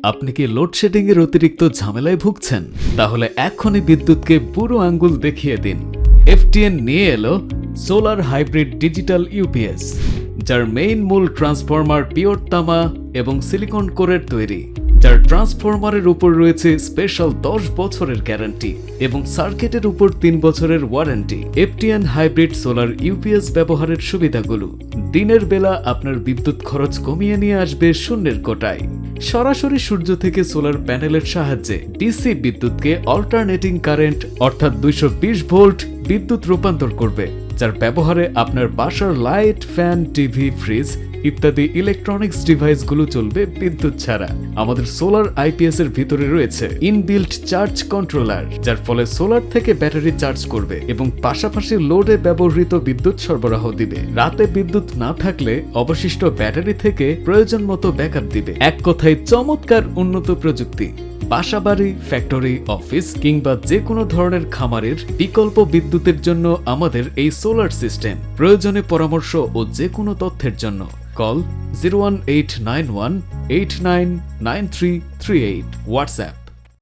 আপনি কি লোডশেডিং এর অতিরিক্ত ঝামেলায় ভুগছেন? তাহলে এখনই বিদ্যুৎকে বুড়ো আঙ্গুল দেখিয়ে দিন। এফটিএন নিয়ে এলো সোলার হাইব্রিড ডিজিটাল ইউপিএস, যার মূল ট্রান্সফরমার পিওর তামা এবং সিলিকন কোরের তৈরি, যার ট্রান্সফরমারের উপর রয়েছে স্পেশাল 10 বছরের গ্যারান্টি এবং সার্কিটের উপর 3 বছরের warranty. FTN hybrid solar UPS ব্যবহারের সুবিধাগুলো: দিনের বেলা আপনার বিদ্যুৎ খরচ কমিয়ে নিয়ে আসবে শূন্যের কোটায়। সরাসরি সূর্য থেকে সোলার প্যানেলের সাহায্যে ডিসি বিদ্যুৎকে অল্টারনেটিং কারেন্ট অর্থাৎ 220 ভোল্ট বিদ্যুৎ রূপান্তর করবে, যার ব্যবহারে আপনার বাসার লাইট, ফ্যান, টিভি, ফ্রিজ ইত্যাদি ইলেকট্রনিক্স ডিভাইসগুলো চলবে বিদ্যুৎ ছাড়া। আমাদের সোলার আইপিএস এর ভিতরে রয়েছে ইনবিল্ট চার্জ কন্ট্রোলার, যার ফলে সোলার থেকে ব্যাটারি চার্জ করবে এবং পাশাপাশি লোডে ব্যবহৃত বিদ্যুৎ সরবরাহ দিবে। রাতে বিদ্যুৎ না থাকলে অবশিষ্ট ব্যাটারি থেকে প্রয়োজন মতো ব্যাকআপ দিবে। এক কথায় চমৎকার উন্নত প্রযুক্তি। বাসাবাড়ি, ফ্যাক্টরি, অফিস কিংবা যে কোনো ধরনের খামারের বিকল্প বিদ্যুতের জন্য আমাদের এই সোলার সিস্টেম। প্রয়োজনে পরামর্শ ও যে কোনো তথ্যের জন্য কল 01891899338, হোয়াটসঅ্যাপ